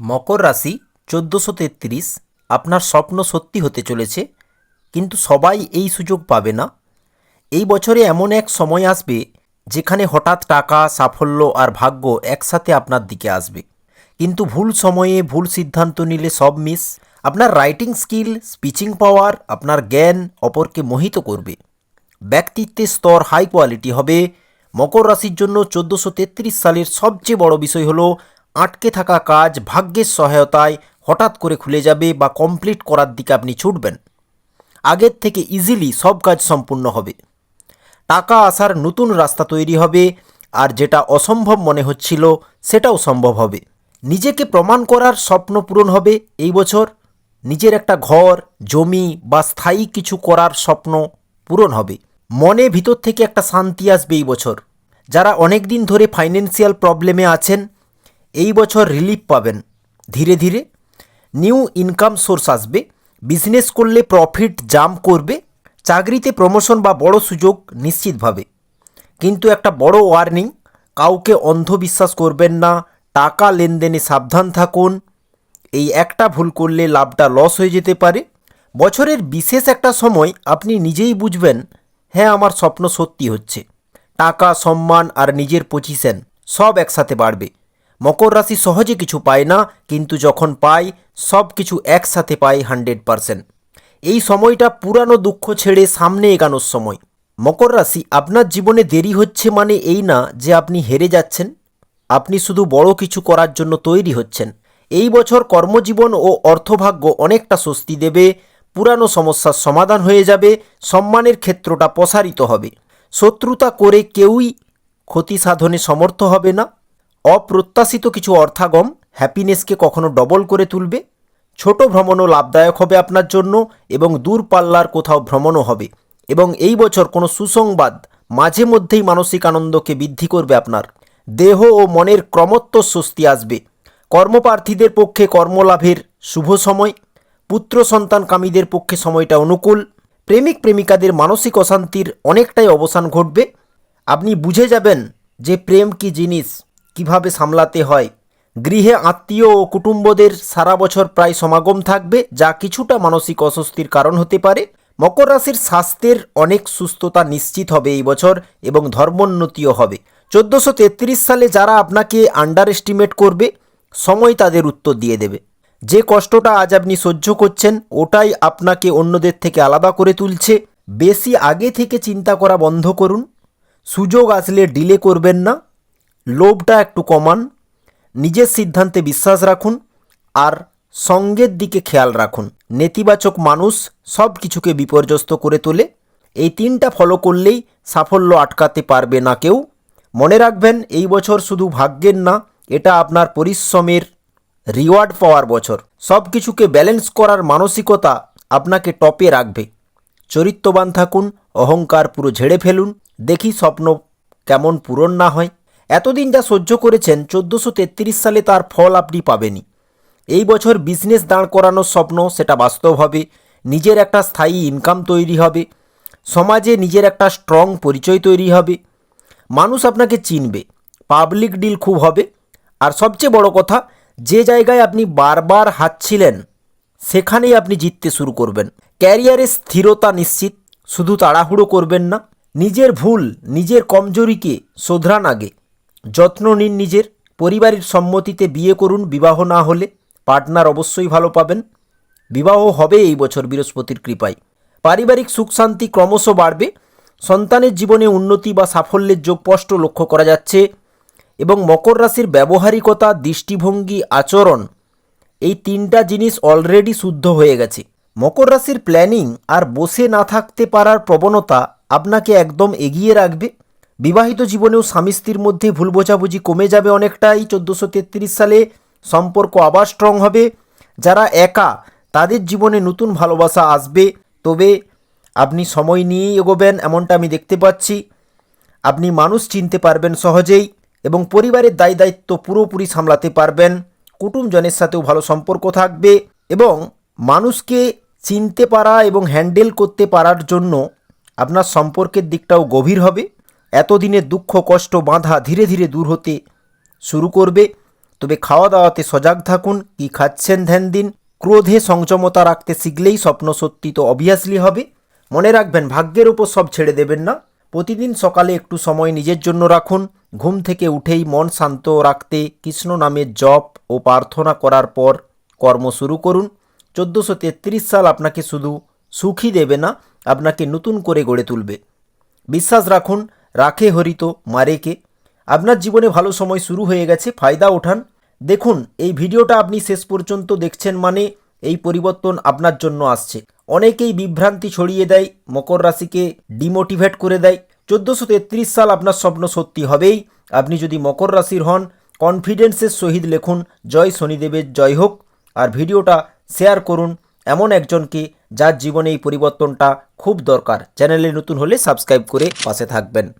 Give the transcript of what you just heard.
মকর রাশি ১৪৩৩। আপনার স্বপ্ন সত্যি হতে চলেছে, কিন্তু সবাই এই সুযোগ পাবে না। এই বছরে এমন এক সময় আসবে যেখানে হঠাৎ টাকা, সাফল্য আর ভাগ্য একসাথে আপনার দিকে আসবে। কিন্তু ভুল সময়ে ভুল সিদ্ধান্ত নিলে সব মিস। আপনার রাইটিং স্কিল, স্পিচিং পাওয়ার, আপনার জ্ঞান অপরকে মোহিত করবে। ব্যক্তিত্বের স্তর হাই কোয়ালিটি হবে। মকর রাশির জন্য ১৪৩৩ সালের সবচেয়ে বড় বিষয় হলো আটকে থাকা কাজ ভাগ্যের সহায়তায় হঠাৎ করে খুলে যাবে বা কমপ্লিট করার দিকে আপনি ছুটবেন। আগের থেকে ইজিলি সব কাজ সম্পূর্ণ হবে। টাকা আসার নতুন রাস্তা তৈরি হবে, আর যেটা অসম্ভব মনে হচ্ছিল সেটাও সম্ভব হবে। নিজেকে প্রমাণ করার স্বপ্ন পূরণ হবে এই বছর। নিজের একটা ঘর, জমি বা স্থায়ী কিছু করার স্বপ্ন পূরণ হবে। মনে ভিতর থেকে একটা শান্তি আসবে এই বছর। যারা অনেক দিন ধরে ফাইন্যান্সিয়াল প্রবলেমে আছেন, এই বছর রিলিফ পাবেন ধীরে ধীরে। নিউ ইনকাম সোর্স আসবে। বিজনেস করলে প্রফিট জাম্প করবে। চাকরিতে প্রমোশন বা বড় সুযোগ নিশ্চিতভাবে। কিন্তু একটা বড় ওয়ার্নিং, কাউকে অন্ধবিশ্বাস করবেন না। টাকা লেনদেনে সাবধান থাকুন। এই একটা ভুল করলে লাভটা লস হয়ে যেতে পারে। বছরের বিশেষ একটা সময় আপনি নিজেই বুঝবেন, হ্যাঁ আমার স্বপ্ন সত্যি হচ্ছে। টাকা, সম্মান আর নিজের পজিশন সব একসাথে বাড়বে। মকর রাশি সহজে কিছু পায় না, কিন্তু যখন পায় সব কিছু একসাথে পায় 100%। এই সময়টা পুরানো দুঃখ ছেড়ে সামনে এগানোর সময়। মকর রাশি, আপনার জীবনে দেরি হচ্ছে মানে এই না যে আপনি হেরে যাচ্ছেন। আপনি শুধু বড় কিছু করার জন্য তৈরি হচ্ছেন। এই বছর কর্মজীবন ও অর্থভাগ্য অনেকটা স্বস্তি দেবে। পুরানো সমস্যার সমাধান হয়ে যাবে। সম্মানের ক্ষেত্রটা প্রসারিত হবে। শত্রুতা করে কেউই ক্ষতি সাধনে সমর্থ হবে না। অপ্রত্যাশিত কিছু অর্থাগম হ্যাপিনেসকে কখনো ডবল করে তুলবে। ছোট ভ্রমণও লাভদায়ক হবে আপনার জন্য, এবং দূরপাল্লার কোথাও ভ্রমণও হবে। এবং এই বছর কোনো সুসংবাদ মাঝে মধ্যেই মানসিক আনন্দকে বৃদ্ধি করবে আপনার। দেহ ও মনের ক্রমোত্ত স্বস্তি আসবে। কর্মপ্রার্থীদের পক্ষে কর্মলাভের শুভ সময়। পুত্র সন্তানকামীদের পক্ষে সময়টা অনুকূল। প্রেমিক প্রেমিকাদের মানসিক অশান্তির অনেকটাই অবসান ঘটবে। আপনি বুঝে যাবেন যে প্রেম কী জিনিস, কিভাবে সামলাতে হয়। গৃহে আত্মীয় ও কুটুম্বদের সারা বছর প্রায় সমাগম থাকবে, যা কিছুটা মানসিক অস্বস্তির কারণ হতে পারে। মকর রাশির স্বাস্থ্যের অনেক সুস্থতা নিশ্চিত হবে এই বছর, এবং ধর্মোন্নতিও হবে। ১৪৩৩ সালে যারা আপনাকে আন্ডার এস্টিমেট করবে, সময় তাদের উত্তর দিয়ে দেবে। যে কষ্টটা আজ আপনি সহ্য করছেন, ওটাই আপনাকে অন্যদের থেকে আলাদা করে তুলছে। বেশি আগে থেকে চিন্তা করা বন্ধ করুন। সুযোগ আসলে ডিলে করবেন না। লোভটা একটু কমান। নিজের সিদ্ধান্তে বিশ্বাস রাখুন, আর সঙ্গের দিকে খেয়াল রাখুন। নেতিবাচক মানুষ সব কিছুকে বিপর্যস্ত করে তোলে। এই তিনটা ফলো করলেই সাফল্য আটকাতে পারবে না কেউ। মনে রাখবেন, এই বছর শুধু ভাগ্যের না, এটা আপনার পরিশ্রমের রিওয়ার্ড পাওয়ার বছর। সব কিছুকে ব্যালেন্স করার মানসিকতা আপনাকে টপে রাখবে। চরিত্রবান থাকুন, অহংকার পুরো ঝেড়ে ফেলুন। দেখি স্বপ্ন কেমন পূরণ না হয়। এতদিন যা সহ্য করেছেন ১৪৩৩ সালে তার ফল আপনি পাবেনই। এই বছর বিজনেস দাঁড় করানোর স্বপ্ন সেটা বাস্তব হবে। নিজের একটা স্থায়ী ইনকাম তৈরি হবে। সমাজে নিজের একটা স্ট্রং পরিচয় তৈরি হবে। মানুষ আপনাকে চিনবে। পাবলিক ডিল খুব হবে। আর সবচেয়ে বড় কথা, যে জায়গায় আপনি বারবার হারছিলেন সেখানেই আপনি জিততে শুরু করবেন। ক্যারিয়ারে স্থিরতা নিশ্চিত। শুধু তাড়াহুড়ো করবেন না। নিজের ভুল, নিজের কমজোরিকে শোধরান আগে। যত্ন নিন নিজের। পরিবারের সম্মতিতে বিয়ে করুন। বিবাহ না হলে পার্টনার অবশ্যই ভালো পাবেন। বিবাহ হবে এই বছর বৃহস্পতির কৃপায়। পারিবারিক সুখ শান্তি ক্রমশ বাড়বে। সন্তানের জীবনে উন্নতি বা সাফল্যের যোগ স্পষ্ট লক্ষ্য করা যাচ্ছে। এবং মকর রাশির ব্যবহারিকতা, দৃষ্টিভঙ্গি, আচরণ, এই তিনটা জিনিস অলরেডি শুদ্ধ হয়ে গেছে। মকর রাশির প্ল্যানিং আর বসে না থাকতে পারার প্রবণতা আপনাকে একদম এগিয়ে রাখবে। বিবাহিত জীবনেও স্বামী স্ত্রীর মধ্যে ভুল বোঝাবুঝি কমে যাবে অনেকটাই ১৪৩৩ সালে। সম্পর্ক আবার স্ট্রং হবে। যারা একা, তাদের জীবনে নতুন ভালোবাসা আসবে। তবে আপনি সময় নিয়েই এগোবেন, এমনটা আমি দেখতে পাচ্ছি। আপনি মানুষ চিনতে পারবেন সহজেই, এবং পরিবারের দায় দায়িত্ব পুরোপুরি সামলাতে পারবেন। কুটুমজনের সাথেও ভালো সম্পর্ক থাকবে, এবং মানুষকে চিনতে পারা এবং হ্যান্ডেল করতে পারার জন্য আপনার সম্পর্কের দিকটাও গভীর হবে। এতদিনের দুঃখ, কষ্ট, বাধা ধীরে ধীরে দূর হতে শুরু করবে। তবে খাওয়া দাওয়াতে সজাগ থাকুন, কি খাচ্ছেন ধ্যান দিন। ক্রোধে সংযমতা রাখতে শিখলেই স্বপ্ন সত্যি তো অবভিয়াসলি হবে। মনে রাখবেন, ভাগ্যের ওপর সব ছেড়ে দেবেন না। প্রতিদিন সকালে একটু সময় নিজের জন্য রাখুন। ঘুম থেকে উঠেই মন শান্ত রাখতে কৃষ্ণ নামের জপ ও প্রার্থনা করার পর কর্ম শুরু করুন। 1433 সাল আপনাকে শুধু সুখই দেবে না, আপনাকে নতুন করে গড়ে তুলবে। বিশ্বাস রাখুন, রাখে হরিত মারে কে। আপনার জীবনে ভালো সময় শুরু হয়ে গেছে, ফায়দা ওঠান। দেখুন, এই ভিডিওটা আপনি শেষ পর্যন্ত দেখছেন মানে এই পরিবর্তন আপনার জন্য আসছে। অনেকেই বিভ্রান্তি ছড়িয়ে দেয়, মকর রাশিকে ডিমোটিভেট করে দেয়। 1433 সাল আপনার স্বপ্ন সত্যি হবেই। আপনি যদি মকর রাশির হন, কনফিডেন্সের সহিত লিখুন জয় শনিদেবের জয় হোক, আর ভিডিওটা শেয়ার করুন এমন একজনকে যার জীবনে এই পরিবর্তনটা খুব দরকার। চ্যানেলে নতুন হলে সাবস্ক্রাইব করে পাশে থাকবেন।